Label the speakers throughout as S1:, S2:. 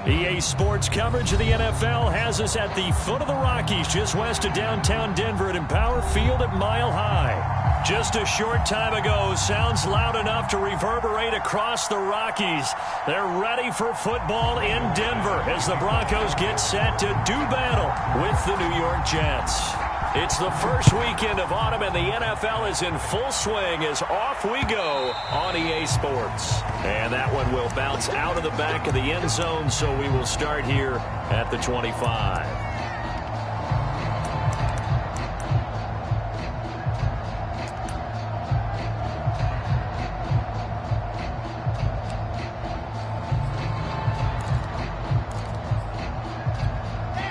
S1: EA Sports coverage of the NFL has us at the foot of the Rockies, just west of downtown Denver at Empower Field at Mile High. Just a short time ago, sounds loud enough to reverberate across the Rockies. They're ready for football in Denver as the Broncos get set to do battle with the New York Jets. It's the first weekend of autumn, and the NFL is in full swing as off we go on EA Sports. And that one will bounce out of the back of the end zone, so we will start here at the 25.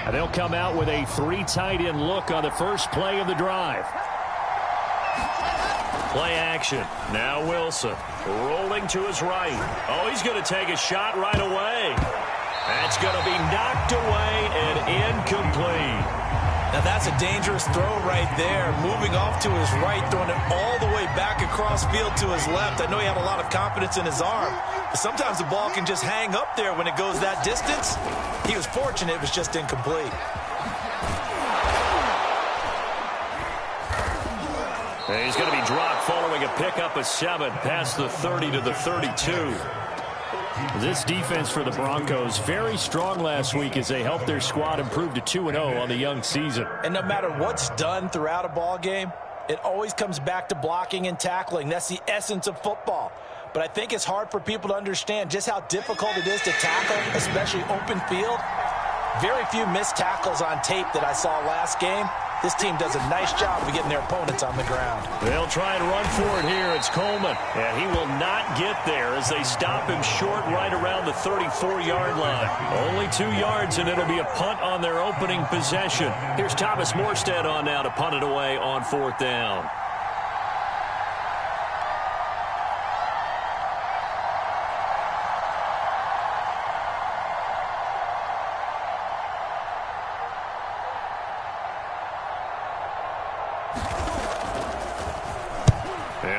S1: And they'll come out with a three tight end look on the first play of the drive. Play action. Now Wilson rolling to his right. Oh, he's going to take a shot right away. That's going to be knocked away and incomplete.
S2: Now that's a dangerous throw right there. Moving off to his right, throwing it all the way back across field to his left. I know he had a lot of confidence in his arm, but sometimes the ball can just hang up there when it goes that distance. He was fortunate it was just incomplete.
S1: And he's going to be dropped following a pickup of 7 past the 30 to the 32. This defense for the Broncos, very strong last week as they helped their squad improve to 2-0 on the young season.
S2: And no matter what's done throughout a ball game, it always comes back to blocking and tackling. That's the essence of football. But I think it's hard for people to understand just how difficult it is to tackle, especially open field. Very few missed tackles on tape that I saw last game. This team does a nice job of getting their opponents on the ground.
S1: They'll try and run for it here. It's Coleman. And he will not get there as they stop him short right around the 34-yard line. Only 2 yards, and it'll be a punt on their opening possession. Here's Thomas Morstead on now to punt it away on 4th down.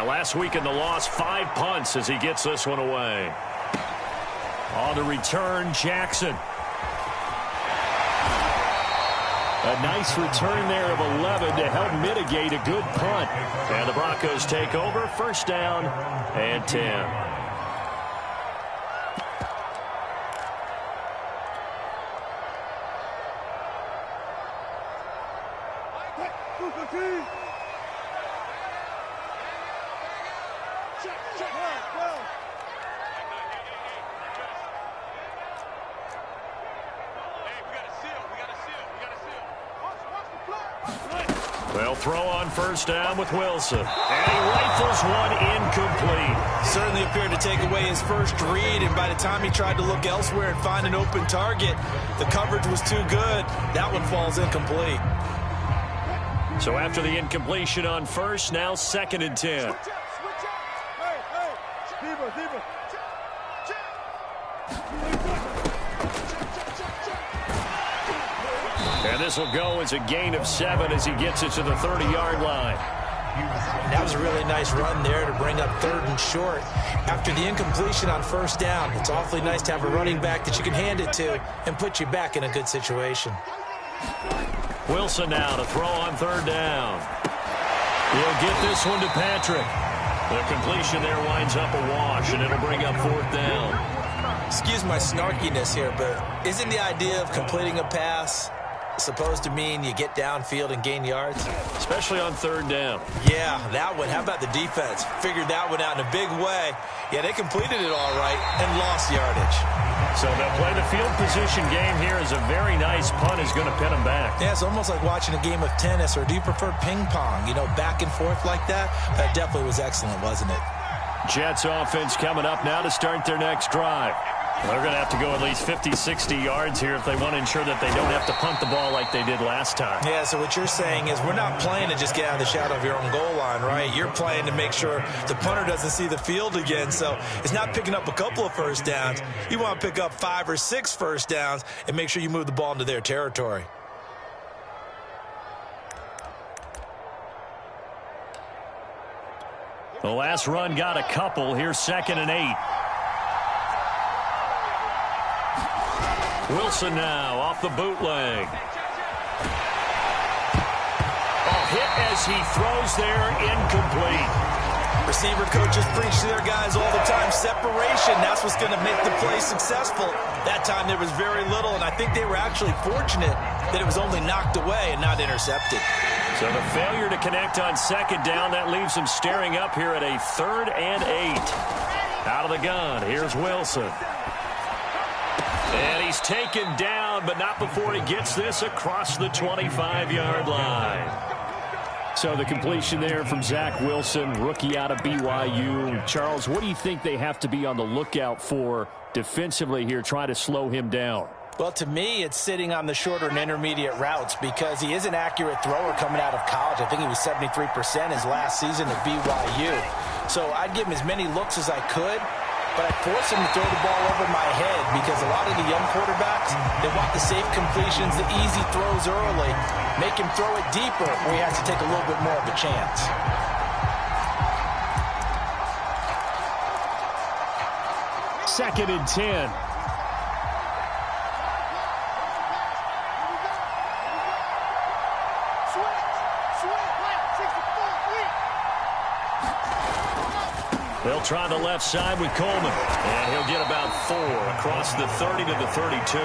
S1: Last week in the loss, 5 punts as he gets this one away. On the return, Jackson. A nice return there of 11 to help mitigate a good punt. And the Broncos take over, 1st down and 10. They'll throw on 1st down with Wilson. And he rifles one incomplete.
S2: Certainly appeared to take away his first read, and by the time he tried to look elsewhere and find an open target, the coverage was too good. That one falls incomplete.
S1: So after the incompletion on 1st, now 2nd and 10. And this will go as a gain of 7 as he gets it to the 30-yard line.
S2: That was a really nice run there to bring up 3rd and short. After the incompletion on 1st down, it's awfully nice to have a running back that you can hand it to and put you back in a good situation.
S1: Wilson now to throw on 3rd down. He'll get this one to Patrick. The completion there winds up a wash, and it'll bring up 4th down.
S2: Excuse my snarkiness here, but isn't the idea of completing a pass supposed to mean you get downfield and gain yards?
S1: Especially on 3rd down.
S2: Yeah, that one. How about the defense? Figured that one out in a big way. Yeah, they completed it all right and lost yardage.
S1: So they'll play the field position game here as a very nice punt is going to pin them back.
S2: Yeah, it's almost like watching a game of tennis, or do you prefer ping pong? You know, back and forth like that? That definitely was excellent, wasn't it?
S1: Jets offense coming up now to start their next drive. They're going to have to go at least 50, 60 yards here if they want to ensure that they don't have to punt the ball like they did last time.
S2: Yeah, so what you're saying is we're not playing to just get out of the shadow of your own goal line, right? You're playing to make sure the punter doesn't see the field again. So it's not picking up a couple of 1st downs. You want to pick up 5 or 6 1st downs and make sure you move the ball into their territory.
S1: The last run got a couple. Here's 2nd and 8. Wilson now off the bootleg. Hit as he throws there, incomplete.
S2: Receiver coaches preach to their guys all the time. Separation, that's what's going to make the play successful. That time there was very little, and I think they were actually fortunate that it was only knocked away and not intercepted.
S1: So the failure to connect on second down, that leaves them staring up here at a 3rd and 8. Out of the gun, here's Wilson. And he's taken down, but not before he gets this across the 25-yard line.
S3: So the completion there from Zach Wilson, rookie out of BYU. Charles, what do you think they have to be on the lookout for defensively here, trying to slow him down?
S2: Well, to me, it's sitting on the shorter and intermediate routes because he is an accurate thrower coming out of college. I think he was 73% his last season at BYU. So I'd give him as many looks as I could, but I'd force him to throw the ball over my head because a lot of the young quarterbacks, they want the safe completions, the easy throws early. Make him throw it deeper where he has to take a little bit more of a chance.
S3: Second and 10.
S1: They'll try the left side with Coleman. And he'll get about 4 across the 30 to the 32.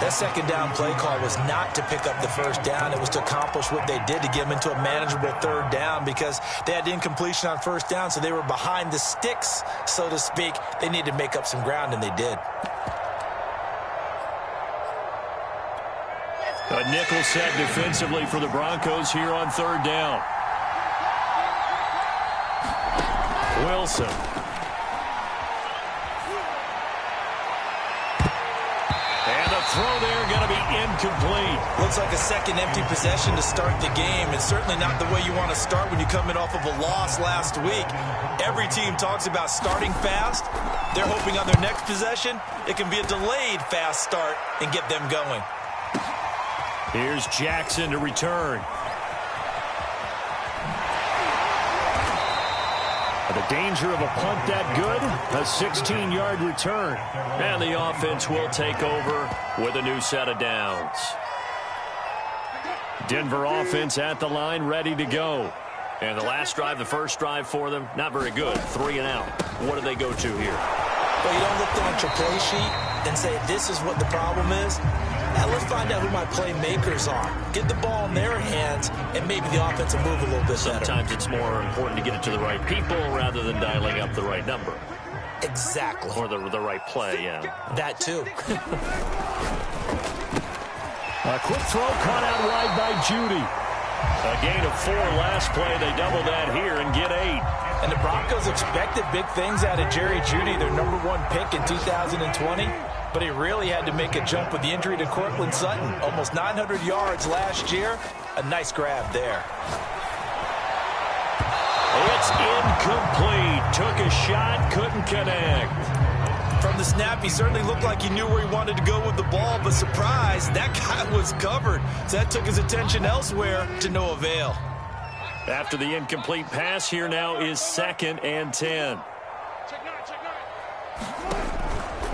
S2: That second down play call was not to pick up the first down. It was to accomplish what they did, to get them into a manageable 3rd down because they had incompletion on first down, so they were behind the sticks, so to speak. They needed to make up some ground, and they did.
S1: A nickel set defensively for the Broncos here on 3rd down. Wilson. And the throw there going to be incomplete.
S2: Looks like a second empty possession to start the game, and certainly not the way you want to start when you're coming off of a loss last week. Every team talks about starting fast. They're hoping on their next possession it can be a delayed fast start and get them going.
S1: Here's Jackson to return.
S3: The danger of a punt that good, a 16-yard return.
S1: And the offense will take over with a new set of downs. Denver offense at the line, ready to go. And the last drive, the first drive for them, not very good. 3 and out. What do they go to here?
S2: Well, you don't look down at your play sheet and say, this is what the problem is. Now let's find out who my playmakers are. Get the ball in their hands, and maybe the offense will move a little bit better.
S1: Sometimes it's more important to get it to the right people rather than dialing up the right number.
S2: Exactly.
S1: Or the right play, yeah.
S2: That too.
S3: A quick throw caught out wide by Judy.
S1: A gain of 4 last play. They double that here and get 8.
S2: And the Broncos expected big things out of Jerry Jeudy, their #1 pick in 2020. But he really had to make a jump with the injury to Courtland Sutton. Almost 900 yards last year. A nice grab there.
S1: It's incomplete. Took a shot, couldn't connect.
S2: From the snap, he certainly looked like he knew where he wanted to go with the ball, but surprise, that guy was covered. So that took his attention elsewhere to no avail.
S1: After the incomplete pass, here now is 2nd and 10.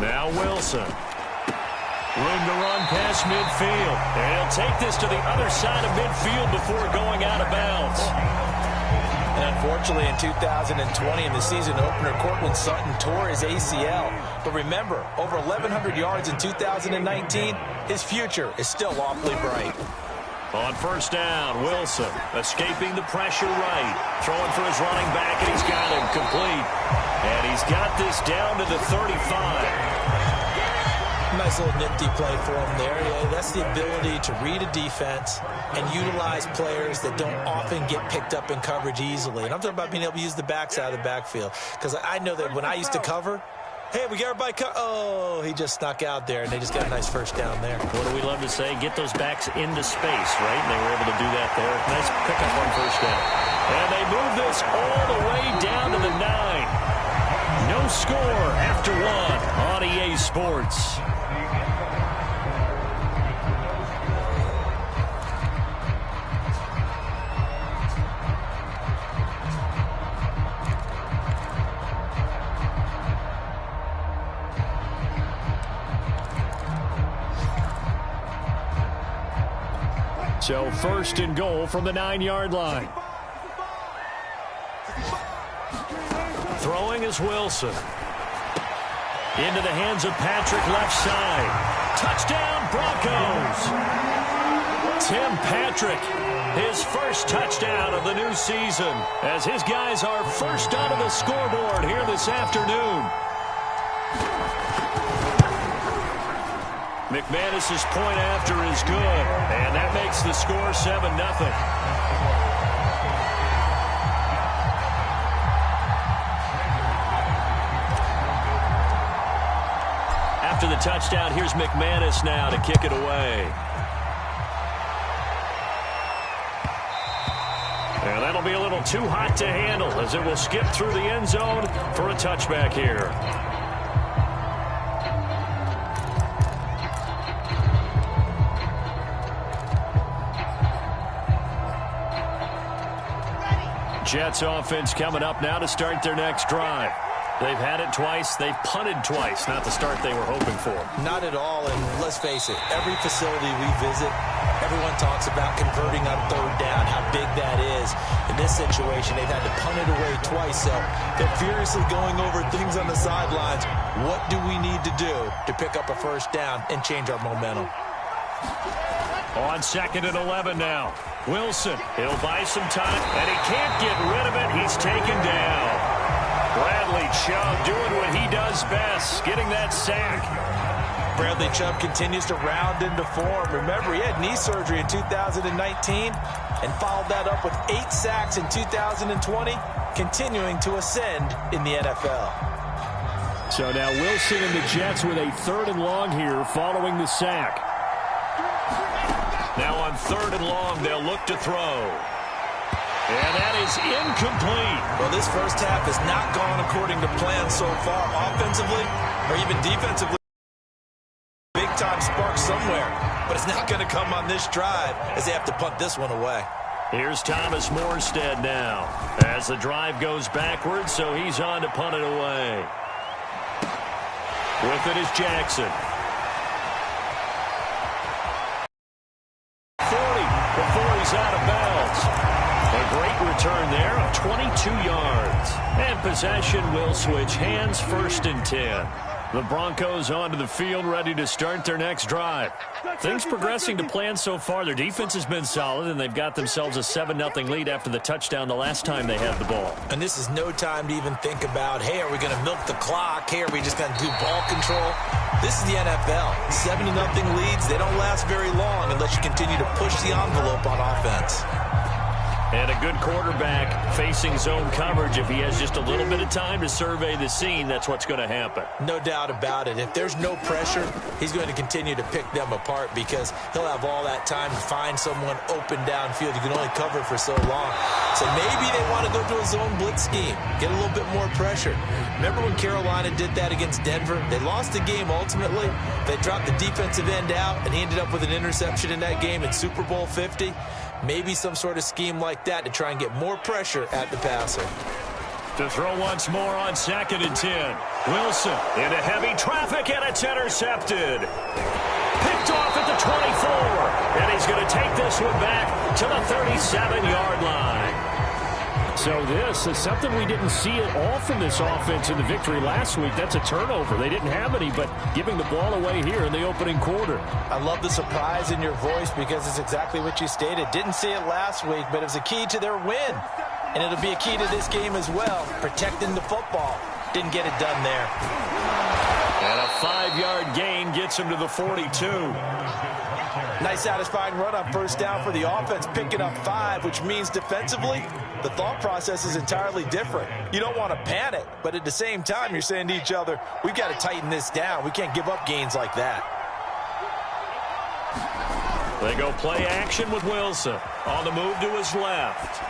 S1: Now Wilson. Room to run past midfield. And he'll take this to the other side of midfield before going out of bounds.
S2: And unfortunately, in 2020, in the season opener, Courtland Sutton tore his ACL. But remember, over 1,100 yards in 2019, his future is still awfully bright.
S1: On first down, Wilson escaping the pressure right. Throwing for his running back, and he's got him complete. And he's got this down to the 35.
S2: Nice little nifty play for him there. Yeah, that's the ability to read a defense and utilize players that don't often get picked up in coverage easily. And I'm talking about being able to use the backs out of the backfield. Because I know that when I used to cover, hey, we got everybody oh, he just snuck out there, and they just got a nice first down there.
S1: What do we love to say? Get those backs into space, right? And they were able to do that there. Nice pickup on first down. And they move this all the way down to the 9. No score after 1 on EA Sports.
S3: So first and goal from the 9-yard line.
S1: Throwing is Wilson. Into the hands of Patrick, left side. Touchdown, Broncos. Tim Patrick, his first touchdown of the new season, as his guys are first onto the scoreboard here this afternoon. McManus's point after is good, and that makes the score 7-0. After the touchdown, here's McManus now to kick it away. And that'll be a little too hot to handle as it will skip through the end zone for a touchback here. Jets offense coming up now to start their next drive. They've had it twice. They've punted twice. Not the start they were hoping for.
S2: Not at all, and let's face it, every facility we visit, everyone talks about converting on third down, how big that is. In this situation, they've had to punt it away twice, so they're furiously going over things on the sidelines. What do we need to do to pick up a first down and change our momentum?
S1: On 2nd and 11 now. Wilson, he'll buy some time, and he can't get rid of it. He's taken down. Bradley Chubb doing what he does best, getting that sack.
S2: Bradley Chubb continues to round into form. Remember, he had knee surgery in 2019 and followed that up with 8 sacks in 2020, continuing to ascend in the NFL.
S3: So now Wilson and the Jets with a 3rd and long here following the sack.
S1: Now on 3rd and long, they'll look to throw. And that is incomplete.
S2: Well, this first half has not gone according to plan so far, offensively or even defensively. Big-time spark somewhere, but it's not going to come on this drive as they have to punt this one away.
S1: Here's Thomas Morstead now as the drive goes backwards, so he's on to punt it away. With it is Jackson. 40 before he's out of bounds. A great return there of 22 yards. And possession will switch hands, 1st and 10. The Broncos onto the field, ready to start their next drive. Things progressing to plan so far. Their defense has been solid, and they've got themselves a 7-0 lead after the touchdown the last time they had the ball.
S2: And this is no time to even think about, hey, are we going to milk the clock? Hey, are we just going to do ball control? This is the NFL. 70-0 leads, they don't last very long unless you continue to push the envelope on offense.
S1: And a good quarterback facing zone coverage. If he has just a little bit of time to survey the scene, that's what's going to happen.
S2: No doubt about it. If there's no pressure, he's going to continue to pick them apart because he'll have all that time to find someone open downfield. You can only cover for so long. So maybe they want to go to a zone blitz scheme, get a little bit more pressure. Remember when Carolina did that against Denver? They lost the game ultimately. They dropped the defensive end out, and he ended up with an interception in that game in Super Bowl 50. Maybe some sort of scheme like that to try and get more pressure at the passer.
S1: To throw once more on 2nd and 10. Wilson into heavy traffic, and it's intercepted. Picked off at the 24. And he's going to take this one back to the 37-yard line.
S3: So this is something we didn't see at all from this offense in the victory last week. That's a turnover. They didn't have any, but giving the ball away here in the opening quarter.
S2: I love the surprise in your voice because it's exactly what you stated. Didn't see it last week, but it was a key to their win. And it'll be a key to this game as well, protecting the football. Didn't get it done there.
S1: And a 5-yard gain gets him to the 42.
S2: Nice satisfying run on first down for the offense, picking up 5, which means defensively, the thought process is entirely different. You don't want to panic, but at the same time, you're saying to each other, we've got to tighten this down. We can't give up gains like that.
S1: They go play action with Wilson on the move to his left.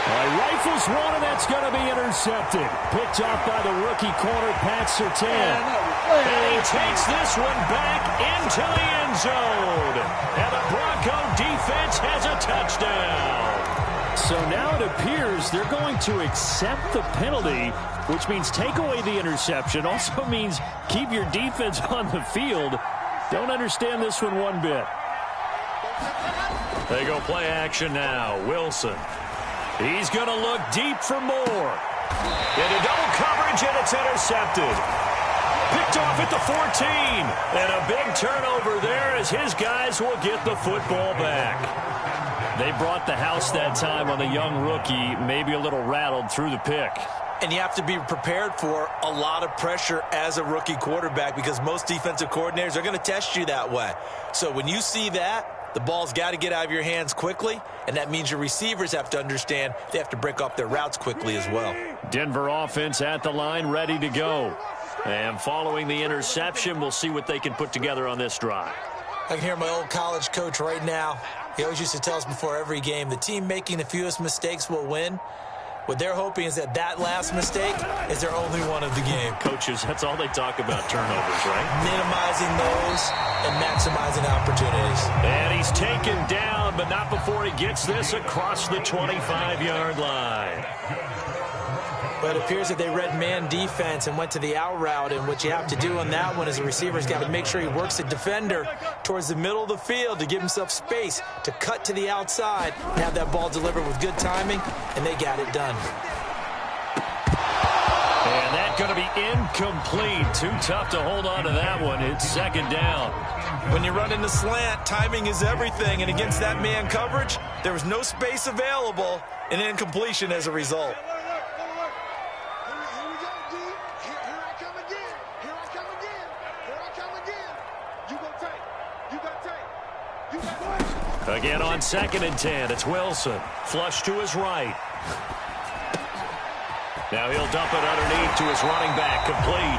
S3: Rifles one, and that's going to be intercepted. Picked off by the rookie corner, Pat Surtain.
S1: And he takes this one back into the end zone. And the Bronco defense has a touchdown.
S3: So now it appears they're going to accept the penalty, which means take away the interception. Also means keep your defense on the field. Don't understand this one bit.
S1: They go play action now. Wilson. He's going to look deep for more. Into double coverage, and it's intercepted. Picked off at the 14. And a big turnover there as his guys will get the football back. They brought the house that time on the young rookie, maybe a little rattled through the pick.
S2: And you have to be prepared for a lot of pressure as a rookie quarterback because most defensive coordinators are going to test you that way. So when you see that, the ball's got to get out of your hands quickly, and that means your receivers have to understand they have to break off their routes quickly as well.
S1: Denver offense at the line, ready to go. And following the interception, we'll see what they can put together on this drive.
S2: I can hear my old college coach right now. He always used to tell us before every game, the team making the fewest mistakes will win. What they're hoping is that last mistake is their only one of the game.
S1: Coaches, that's all they talk about, turnovers, right?
S2: Minimizing those and maximizing opportunities.
S1: And he's taken down, but not before he gets this across the 25-yard line.
S2: But it appears that they read man defense and went to the out route, and what you have to do on that one is the receiver's got to make sure he works the defender towards the middle of the field to give himself space to cut to the outside and have that ball delivered with good timing, and they got it done.
S1: And that's going to be incomplete. Too tough to hold on to that one. It's second down.
S2: When you run in the slant, timing is everything, and against that man coverage, there was no space available, and incompletion as a result.
S1: Again on 2nd and 10, it's Wilson. Flush to his right. Now he'll dump it underneath to his running back, complete.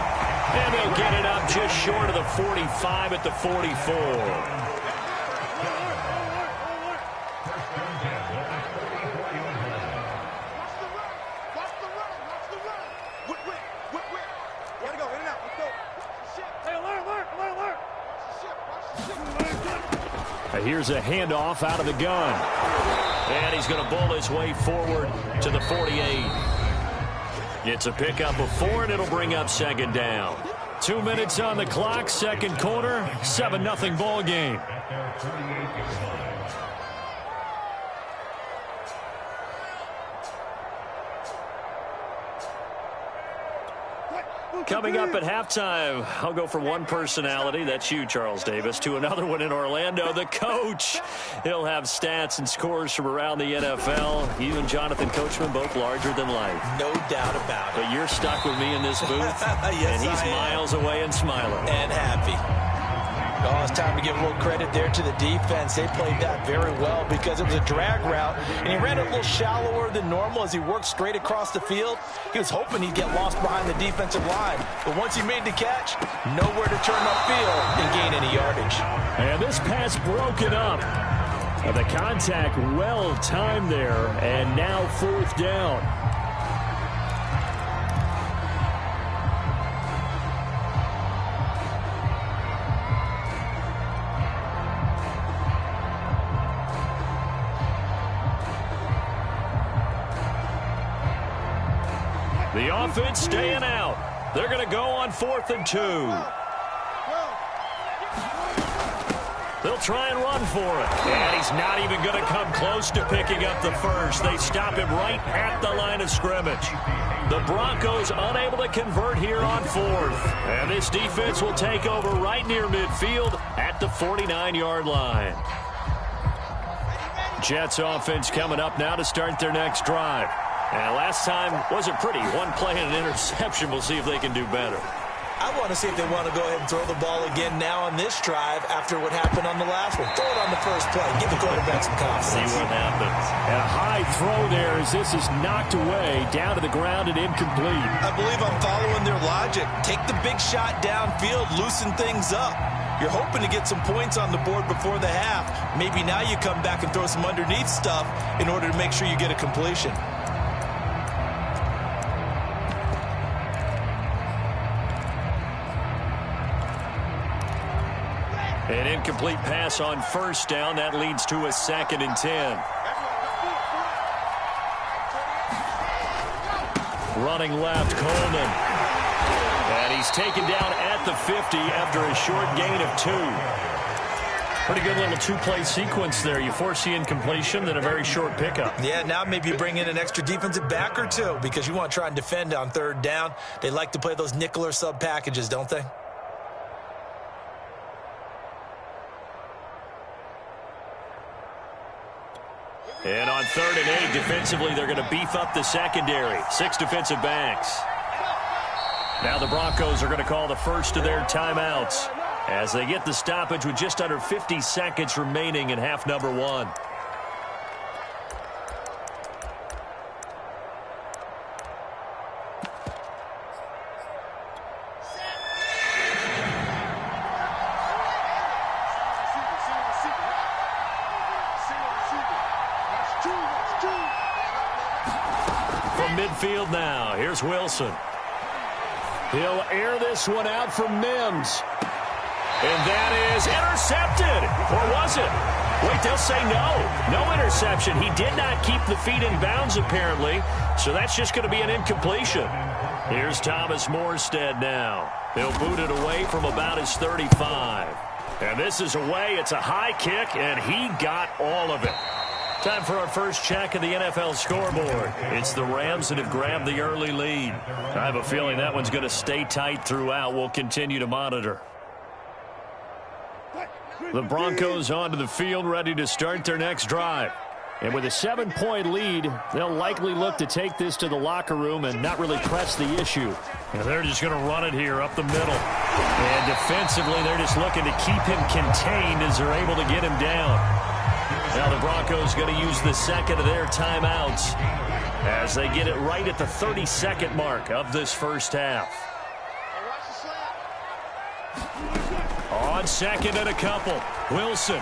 S1: And they'll get it up just short of the 45 at the 44. Here's a handoff out of the gun. And he's going to bowl his way forward to the 48. It's a pickup of 4, and it'll bring up second down. 2 minutes on the clock, second quarter, 7-0 ball game. Coming up at halftime, I'll go from one personality, that's you, Charles Davis, to another one in Orlando, the coach. He'll have stats and scores from around the NFL. You and Jonathan Coachman, both larger than life.
S2: No doubt about it.
S1: But you're stuck with me in this booth, yes, and he's miles away and smiling.
S2: And happy. Oh, it's time to give a little credit there to the defense. They played that very well because it was a drag route, and he ran it a little shallower than normal as he worked straight across the field. He was hoping he'd get lost behind the defensive line, but once he made the catch, nowhere to turn upfield and gain any yardage.
S3: And this pass broken up. The contact well timed there, and now 4th down.
S1: The offense staying out. They're going to go on 4th and 2. They'll try and run for it. And he's not even going to come close to picking up the first. They stop him right at the line of scrimmage. The Broncos unable to convert here on 4th. And this defense will take over right near midfield at the 49-yard line. Jets offense coming up now to start their next drive. And last time wasn't pretty. One play and an interception. We'll see if they can do better.
S2: I want to see if they want to go ahead and throw the ball again now on this drive after what happened on the last one. Throw it on the first play. Give the quarterback some confidence.
S1: See what happens.
S3: And a high throw there as this is knocked away, down to the ground and incomplete.
S2: I believe I'm following their logic. Take the big shot downfield, loosen things up. You're hoping to get some points on the board before the half. Maybe now you come back and throw some underneath stuff in order to make sure you get a completion.
S1: An incomplete pass on first down. That leads to a 2nd and 10. Running left, Coleman. And he's taken down at the 50 after a short gain of 2. Pretty good little two-play sequence there. You force the incompletion, then a very short pickup.
S2: Yeah, now maybe bring in an extra defensive back or two because you want to try and defend on third down. They like to play those nickel or sub packages, don't they?
S1: And on 3rd and 8, defensively, they're going to beef up the secondary. 6 defensive backs. Now the Broncos are going to call the first of their timeouts as they get the stoppage with just under 50 seconds remaining in half number 1. From midfield now, here's Wilson. He'll air this one out for Mims. And that is intercepted. Or was it? Wait, they'll say no. No interception. He did not keep the feet in bounds, apparently. So that's just going to be an incompletion. Here's Thomas Morstead now. He'll boot it away from about his 35. And this is away. It's a high kick, and he got all of it. Time for our first check of the NFL scoreboard. It's the Rams that have grabbed the early lead. I have a feeling that one's going to stay tight throughout. We'll continue to monitor. The Broncos onto the field, ready to start their next drive. And with a 7-point lead, they'll likely look to take this to the locker room and not really press the issue. And they're just going to run it here up the middle. And defensively, they're just looking to keep him contained as they're able to get him down. Now the Broncos going to use the second of their timeouts as they get it right at the 32nd mark of this first half. On second and a couple, Wilson.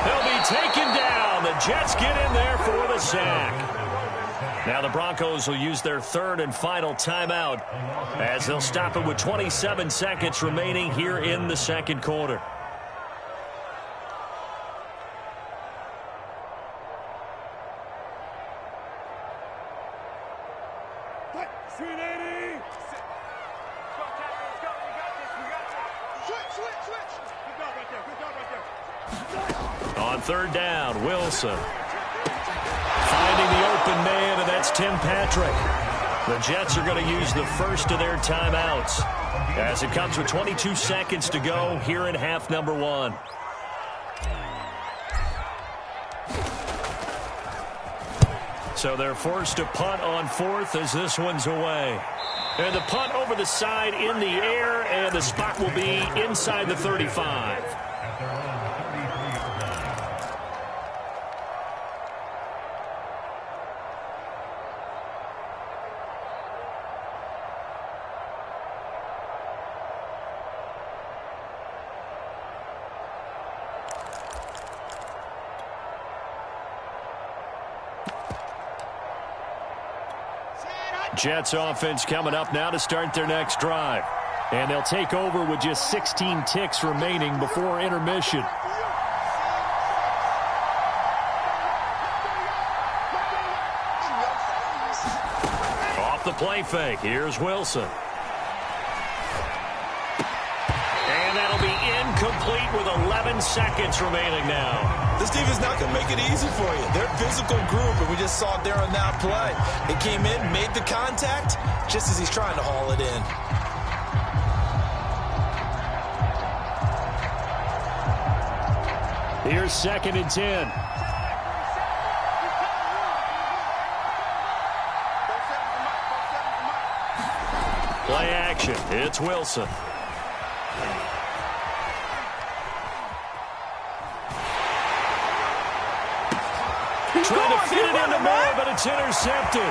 S1: He'll be taken down. The Jets get in there for the sack. Now the Broncos will use their third and final timeout as they'll stop it with 27 seconds remaining here in the second quarter. On third down, Wilson. Finding the open man, and that's Tim Patrick. The Jets are going to use the first of their timeouts as it comes with 22 seconds to go here in half number 1. So they're forced to punt on 4th as this one's away. And the punt over the side in the air, and the spot will be inside the 35. Jets offense coming up now to start their next drive. And they'll take over with just 16 ticks remaining before intermission. Off the play fake, here's Wilson. And that'll be incomplete with 11 seconds remaining now.
S2: This defense not going to make it easy for you. They're a physical group, and we just saw it there on that play. It came in, made the contact, just as he's trying to haul it in.
S3: Here's 2nd and 10.
S1: Play action. It's Wilson. Trying to fit it into Moore, but it's intercepted.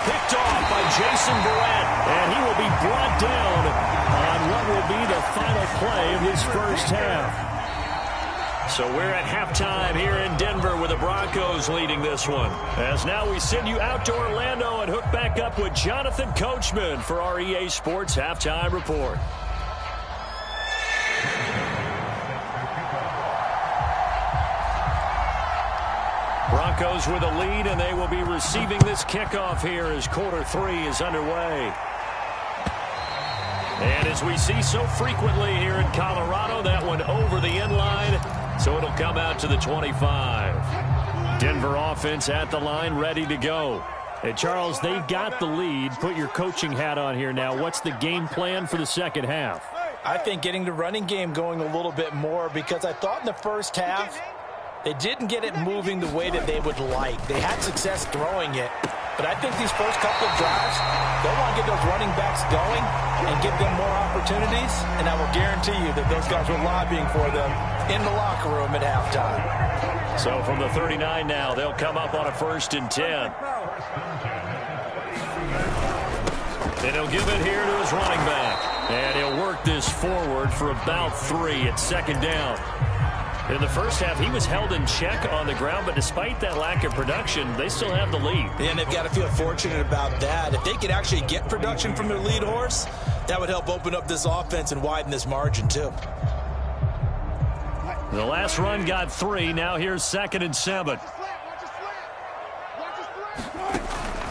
S1: Picked off by Jason Barrett, and he will be brought down on what will be the final play of this first half. So we're at halftime here in Denver with the Broncos leading this one. As now we send you out to Orlando and hook back up with Jonathan Coachman for our EA Sports Halftime Report. Broncos with a lead, and they will be receiving this kickoff here as quarter 3 is underway. And as we see so frequently here in Colorado, that one over the end line, so it'll come out to the 25. Denver offense at the line, ready to go. Hey, Charles, they've got the lead. Put your coaching hat on here now. What's the game plan for the second half?
S2: I think getting the running game going a little bit more, because I thought in the first half they didn't get it moving the way that they would like. They had success throwing it, but I think these first couple of drives, they'll want to get those running backs going and give them more opportunities, and I will guarantee you that those guys were lobbying for them in the locker room at halftime.
S1: So from the 39 now, they'll come up on a 1st and 10. And he'll give it here to his running back. And he'll work this forward for about 3 at 2nd down. In the first half, he was held in check on the ground, but despite that lack of production, they still have the lead.
S2: And they've got to feel fortunate about that. If they could actually get production from their lead horse, that would help open up this offense and widen this margin too.
S1: The last run got 3. Now here's 2nd and 7.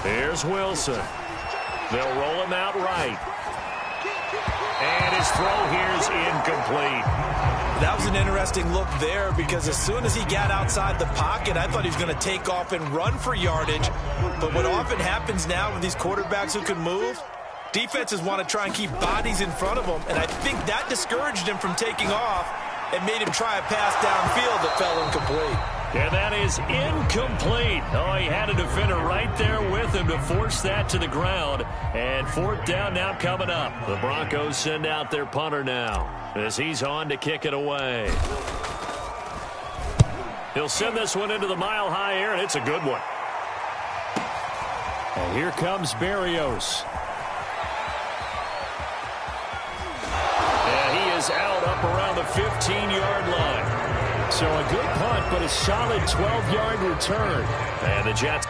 S1: Here's Wilson. They'll roll him out right. And his throw here's incomplete.
S2: That was an interesting look there, because as soon as he got outside the pocket, I thought he was going to take off and run for yardage. But what often happens now with these quarterbacks who can move, defenses want to try and keep bodies in front of them. And I think that discouraged him from taking off and made him try a pass downfield that fell incomplete.
S1: And that is incomplete. Oh, he had a defender right there with him to force that to the ground. And 4th down now coming up. The Broncos send out their punter now as he's on to kick it away. He'll send this one into the mile-high air, and it's a good one. And here comes Berrios. And he is out up around the 15-yard line. So a good punt, but a solid 12-yard return. And the Jets.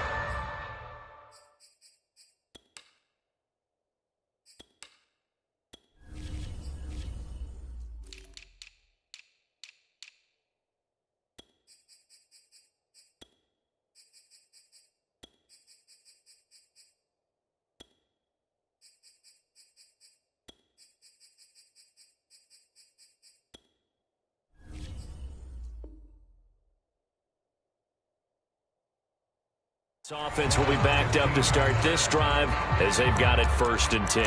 S1: Offense will be backed up to start this drive as they've got it 1st and 10.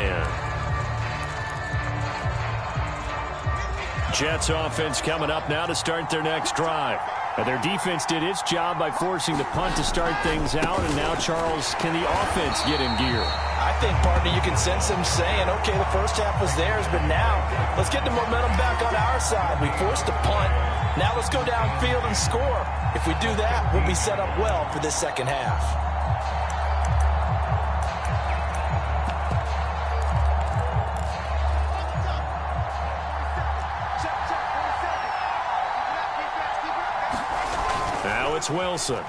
S1: Jets offense coming up now to start their next drive. And their defense did its job by forcing the punt to start things out. And now, Charles, can the offense get in gear?
S2: I think, partner, you can sense them saying, okay, the first half was theirs, but now let's get the momentum back on our side. We forced a punt. Now let's go downfield and score. If we do that, we'll be set up well for this second half.
S1: Now it's Wilson.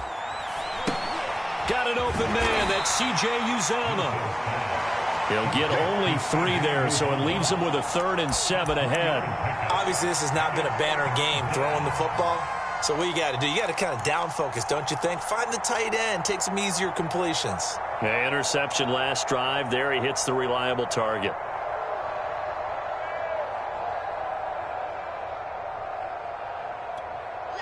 S1: Got an open man. That's C.J. Uzomah. He'll get only 3 there, so it leaves him with a 3rd and 7 ahead.
S2: Obviously, this has not been a banner game throwing the football. So what you got to do, you got to kind of down focus, don't you think? Find the tight end, take some easier completions.
S1: Yeah, interception last drive. There he hits the reliable target.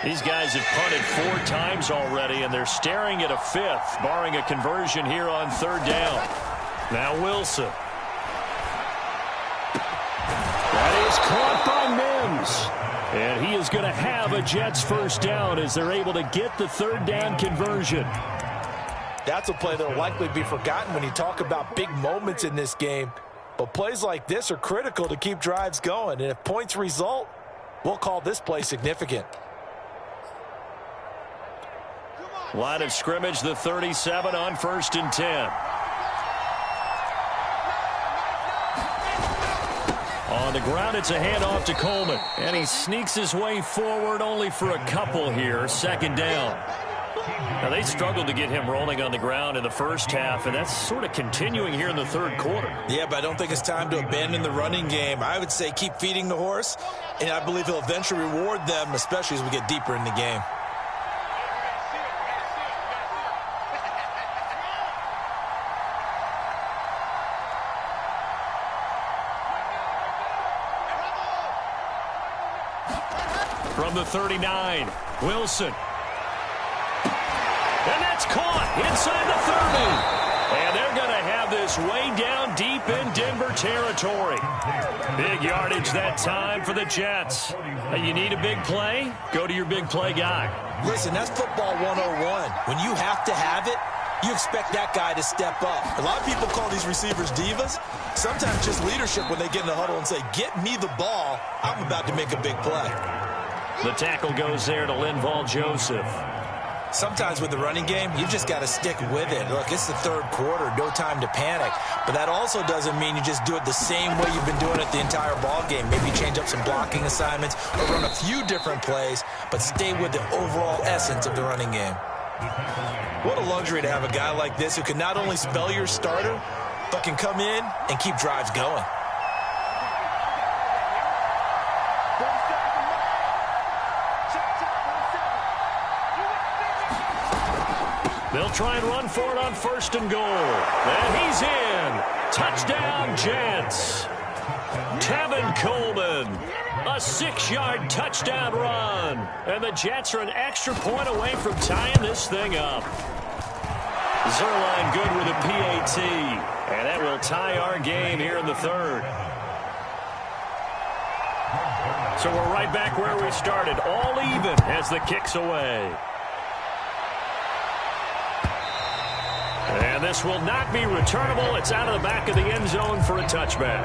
S1: These guys have punted 4 times already, and they're staring at a 5th, barring a conversion here on 3rd down. Now Wilson. That is caught by Mims. And he is going to have a Jets 1st down as they're able to get the 3rd down conversion.
S2: That's a play that will likely be forgotten when you talk about big moments in this game. But plays like this are critical to keep drives going. And if points result, we'll call this play significant.
S1: Line of scrimmage, the 37 on 1st and 10. On the ground, it's a handoff to Coleman. And he sneaks his way forward only for a couple here. 2nd down. Now, they struggled to get him rolling on the ground in the first half, and that's sort of continuing here in the 3rd quarter.
S2: Yeah, but I don't think it's time to abandon the running game. I would say keep feeding the horse, and I believe he'll eventually reward them, especially as we get deeper in the game.
S1: From the 39, Wilson. And that's caught inside the 30. And they're going to have this way down deep in Denver territory. Big yardage that time for the Jets. You need a big play? Go to your big play guy.
S2: Listen, that's football 101. When you have to have it, you expect that guy to step up. A lot of people call these receivers divas. Sometimes just leadership when they get in the huddle and say, get me the ball, I'm about to make a big play.
S1: The tackle goes there to Linval Joseph.
S2: Sometimes with the running game, you've just got to stick with it. Look, it's the third quarter, no time to panic. But that also doesn't mean you just do it the same way you've been doing it the entire ball game. Maybe change up some blocking assignments or run a few different plays, but stay with the overall essence of the running game. What a luxury to have a guy like this who can not only spell your starter, but can come in and keep drives going.
S1: They'll try and run for it on 1st and goal. And he's in. Touchdown, Jets. Tevin Coleman. A 6-yard touchdown run. And the Jets are an extra point away from tying this thing up. Zuerlein good with a PAT. And that will tie our game here in the third. So we're right back where we started. All even as the kick's away. And this will not be returnable. It's out of the back of the end zone for a touchback.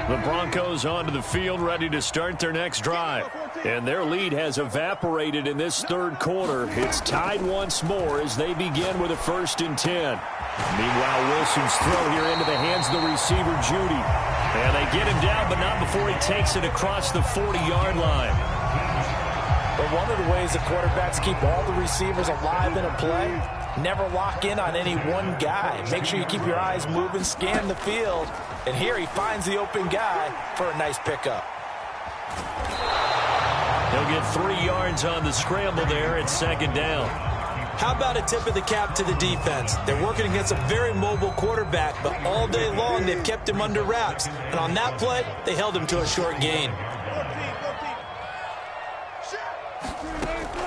S1: The Broncos onto the field, ready to start their next drive. And their lead has evaporated in this third quarter. It's tied once more as they begin with a 1st and 10. Meanwhile, Wilson's throw here into the hands of the receiver, Jeudy. And they get him down, but not before he takes it across the 40-yard line.
S2: But one of the ways the quarterbacks keep all the receivers alive in a play, never lock in on any one guy. Make sure you keep your eyes moving, scan the field. And here he finds the open guy for a nice pickup.
S1: He'll get 3 yards on the scramble there at 2nd down.
S2: How about a tip of the cap to the defense? They're working against a very mobile quarterback, but all day long they've kept him under wraps. And on that play, they held him to a short gain.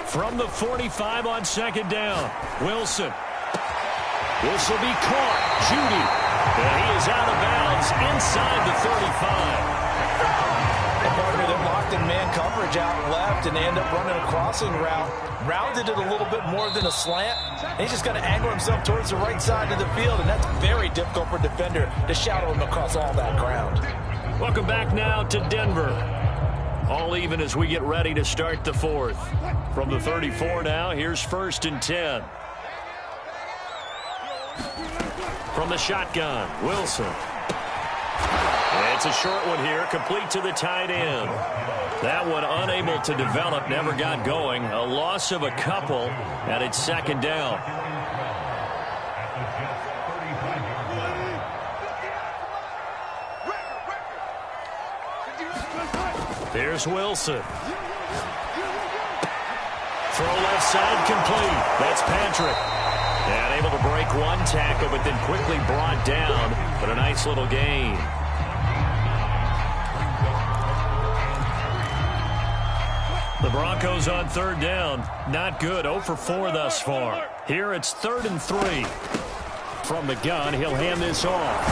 S1: From the 45 on 2nd down, Wilson. This will be caught. Jeudy. And he is out of bounds inside the 35.
S2: A partner that locked in man coverage out left, and they end up running a crossing route. Rounded it a little bit more than a slant. And he's just going to angle himself towards the right side of the field, and that's very difficult for a defender to shadow him across all that ground.
S1: Welcome back now to Denver. All even as we get ready to start the fourth. From the 34 now, here's 1st and 10. From the shotgun, Wilson. And it's a short one here, complete to the tight end. That one unable to develop, never got going. A loss of a couple, and it's 2nd down. Here's Wilson. Throw left side complete. That's Patrick. And able to break one tackle, but then quickly brought down. But a nice little gain. The Broncos on 3rd down. Not good. 0 for 4 thus far. Here it's 3rd and 3. From the gun, he'll hand this off.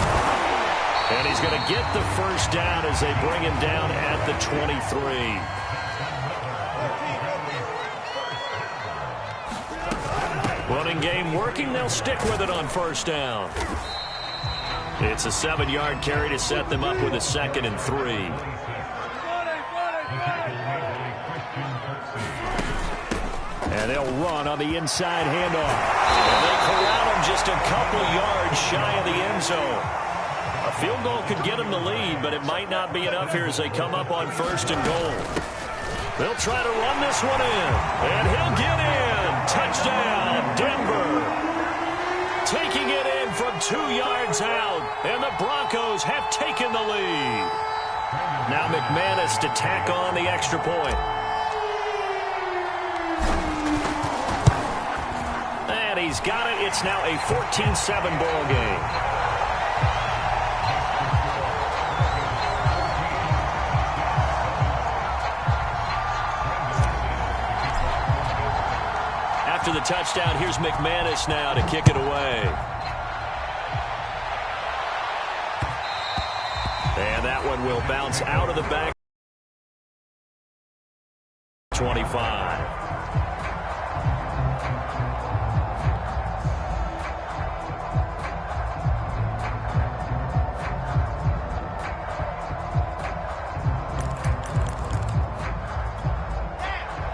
S1: And he's going to get the 1st down as they bring him down at the 23. Running game working. They'll stick with it on 1st down. It's a 7-yard carry to set them up with a 2nd and 3. And they'll run on the inside handoff. And they corral him just a couple yards shy of the end zone. A field goal could get them the lead, but it might not be enough here as they come up on 1st and goal. They'll try to run this one in. And he'll get in. Touchdown, Denver. Taking it in from 2 yards out. And the Broncos have taken the lead. Now McManus to tack on the extra point. And he he's got it. It's now a 14-7 ball game. After the touchdown, here's McManus now to kick it away. And that one will bounce out of the back. 25.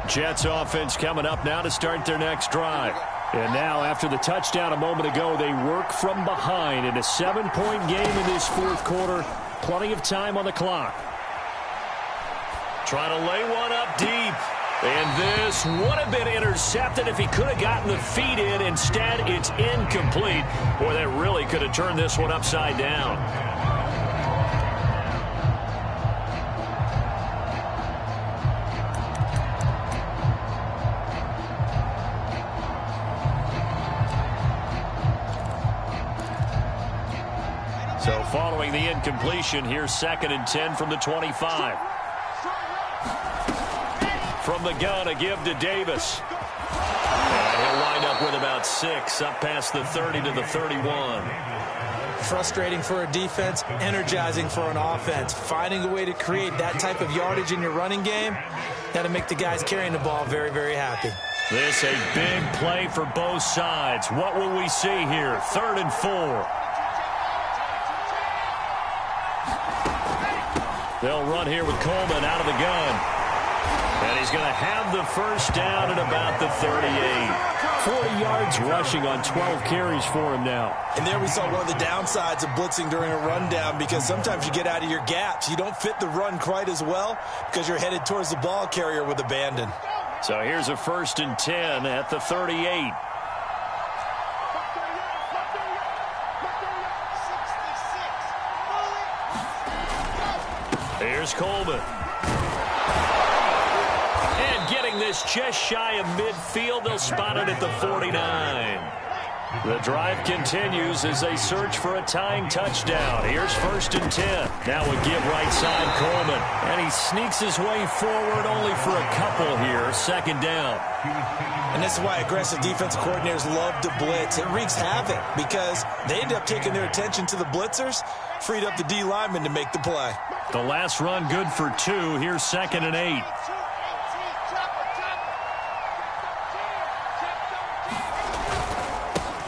S1: Jets offense coming up now to start their next drive. And now, after the touchdown a moment ago, they work from behind in a 7-point game in this fourth quarter. Plenty of time on the clock. Trying to lay one up deep. And this would have been intercepted if he could have gotten the feet in. Instead, it's incomplete. Boy, that really could have turned this one upside down. So following the incompletion, here's 2nd and 10 from the 25. From the gun, a give to Davis. And he'll wind up with about 6, up past the 30 to the 31.
S2: Frustrating for a defense, energizing for an offense. Finding a way to create that type of yardage in your running game, got to make the guys carrying the ball very, very happy.
S1: This a big play for both sides. What will we see here? 3rd and 4. They'll run here with Coleman out of the gun. And he's going to have the first down at about the 38. 40 yards rushing on 12 carries for him now.
S2: And there we saw one of the downsides of blitzing during a rundown, because sometimes you get out of your gaps. You don't fit the run quite as well because you're headed towards the ball carrier with abandon.
S1: So here's a 1st and 10 at the 38. Here's Coleman. And getting this just shy of midfield, they'll spot it at the 49. The drive continues as they search for a tying touchdown. Here's 1st and 10. Now a give right side, Coleman. And he sneaks his way forward only for a couple here. 2nd down.
S2: And this is why aggressive defensive coordinators love to blitz. It wreaks havoc because they end up taking their attention to the blitzers, freed up the D lineman to make the play.
S1: The last run good for 2. Here's 2nd and 8.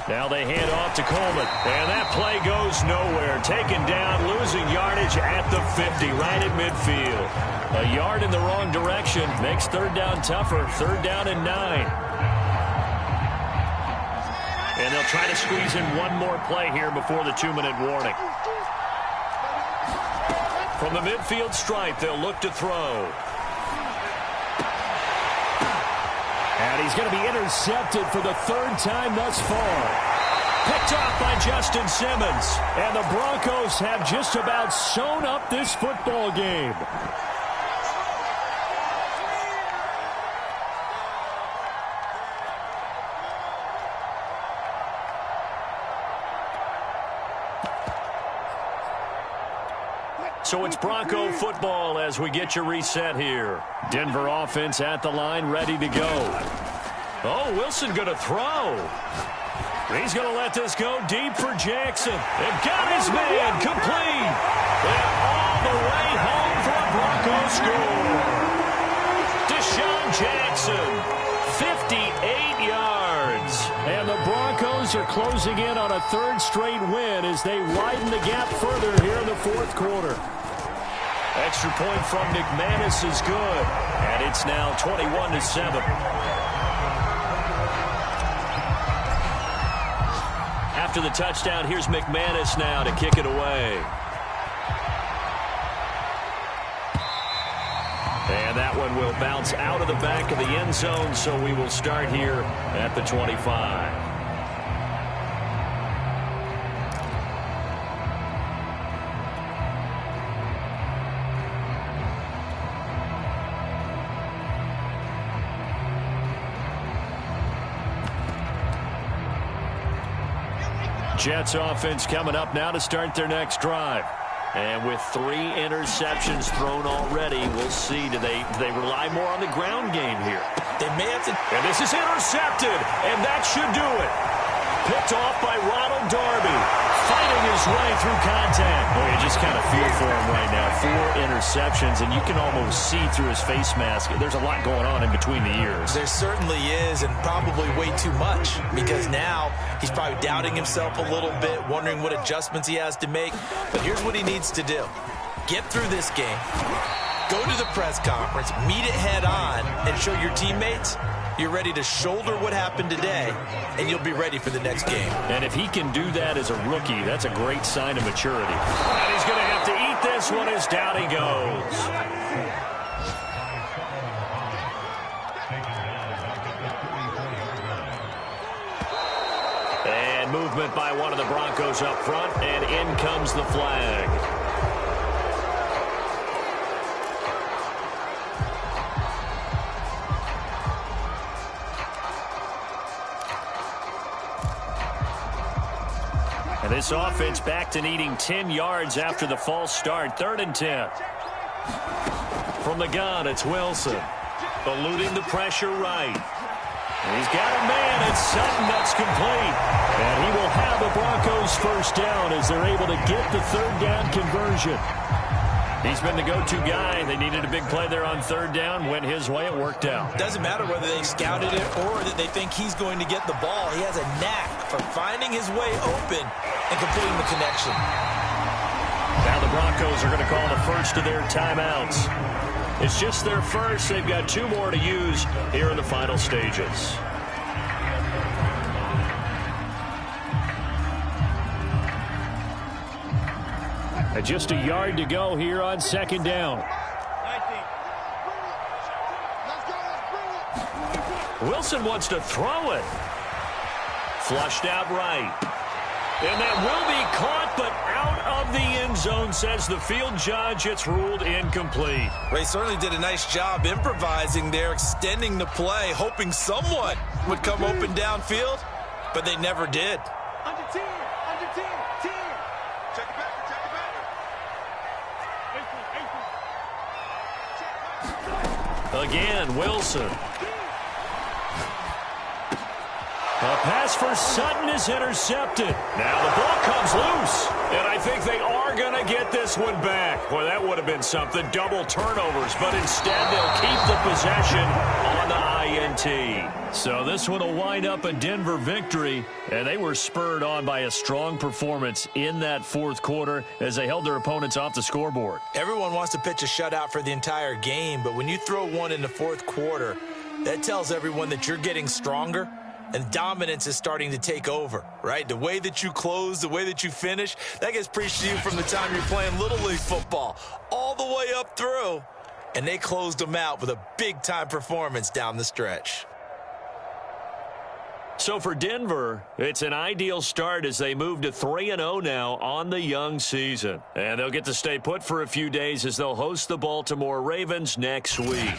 S1: Now they hand off to Coleman. And that play goes nowhere. Taken down, losing yardage at the 50, right at midfield. A yard in the wrong direction makes 3rd down tougher. 3rd down and 9. And they'll try to squeeze in one more play here before the 2-minute warning. From the midfield stripe, they'll look to throw. And he's going to be intercepted for the 3rd time thus far. Picked off by Justin Simmons. And the Broncos have just about sewn up this football game. So it's Bronco football as we get you reset here. Denver offense at the line, ready to go. Oh, Wilson going to throw. He's going to let this go deep for Jackson. And got his man complete. And all the way home for a Bronco score. Deshaun Jackson, 58 yards. And the Broncos are closing in on a 3rd straight win as they widen the gap further here in the 4th quarter. Extra point from McManus is good. And it's now 21-7. After the touchdown, here's McManus now to kick it away. And that one will bounce out of the back of the end zone, so we will start here at the 25. Jets offense coming up now to start their next drive. And with 3 interceptions thrown already, we'll see. Do they rely more on the ground game here?
S2: They may have to.
S1: And this is intercepted, and that should do it. Picked off by Ronald Darby, fighting his way through contact. Boy, you just kind of feel for him right now. 4 interceptions, and you can almost see through his face mask. There's a lot going on in between the ears.
S2: There certainly is, and probably way too much, because now he's probably doubting himself a little bit, wondering what adjustments he has to make. But here's what he needs to do. Get through this game, go to the press conference, meet it head on, and show your teammates you're ready to shoulder what happened today, and you'll be ready for the next game.
S1: And if he can do that as a rookie, that's a great sign of maturity. And he's going to have to eat this one as down he goes. And movement by one of the Broncos up front, and in comes the flag. And this offense back to needing 10 yards after the false start. 3rd and 10. From the gun, it's Wilson. Eluding the pressure right. And he's got a man. It's Sutton. That's complete. And he will have the Broncos first down as they're able to get the 3rd down conversion. He's been the go-to guy. They needed a big play there on 3rd down. Went his way. It worked out.
S2: Doesn't matter whether they scouted it or that they think he's going to get the ball. He has a knack for finding his way open and completing the connection.
S1: Now the Broncos are going to call the first of their timeouts. It's just their first. They've got 2 more to use here in the final stages. And just a yard to go here on 2nd down. Wilson wants to throw it. Flushed out right. And that will be caught, but out of the end zone, says the field judge. It's ruled incomplete.
S2: Ray certainly did a nice job improvising there, extending the play, hoping someone would come open downfield, but they never did.
S4: Under 10, 10. Check it back.
S1: Again, Wilson. A pass for Sutton is intercepted. Now the ball comes loose, and I think they are going to get this one back. Boy, that would have been something. Double turnovers, but instead they'll keep the possession on the INT. So this one will wind up a Denver victory, and they were spurred on by a strong performance in that 4th quarter as they held their opponents off the scoreboard.
S2: Everyone wants to pitch a shutout for the entire game, but when you throw one in the 4th quarter, that tells everyone that you're getting stronger. And dominance is starting to take over, right? The way that you close, the way that you finish, that gets preached to you from the time you're playing Little League football all the way up through. And they closed them out with a big-time performance down the stretch.
S1: So for Denver, it's an ideal start as they move to 3-0 now on the young season. And they'll get to stay put for a few days as they'll host the Baltimore Ravens next week.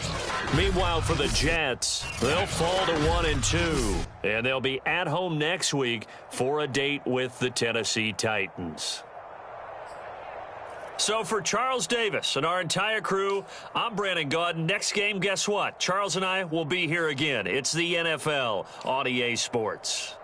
S1: Meanwhile, for the Jets, they'll fall to 1-2. And they'll be at home next week for a date with the Tennessee Titans. So for Charles Davis and our entire crew, I'm Brandon Gaudin. Next game, guess what? Charles and I will be here again. It's the NFL on EA Sports.